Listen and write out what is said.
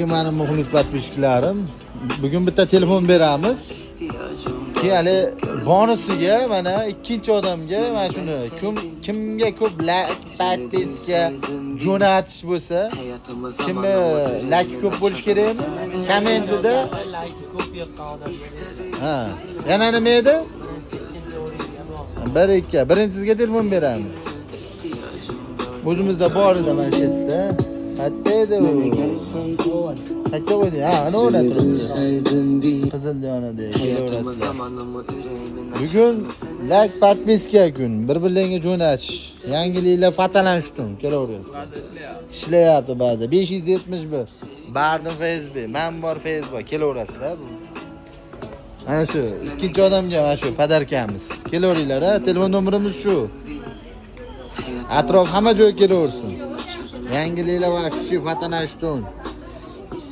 Benim muhlis patpishkilarim. Bugün bitta telefon beramiz. Ki hali bonusiga mana ikkinchi odamga mana shuni kimga ko'p patpiska jo'natish bo'lsa, kimga like ko'p bo'lish kerakmi? Kommentida like ko'p yoqqan odamga. ha, yana nima edi? Birinchisizga telefon beramiz. O'zimizda bor edi mana shu yerda. Katta edi u. Katta edi. Ha, ana o'rada turibdi. Qiziljonada kelaverasizlar. Bugun like podpiska kun. Bir-birlariga jo'natish. Yangiliklar fotolanishdim. Kelaverasizlar. Ishlayapti ba'zi. 571. Bardim Facebook, men bor Facebook. Kelaverasizlar. Ana shu ikkinchi odamga mana shu podarkamiz. Kelaveringlar, ha. Telefon nomerimiz shu. Atrof hamma joyga kelaversin. Yangiliklar va shu fotolanishdim.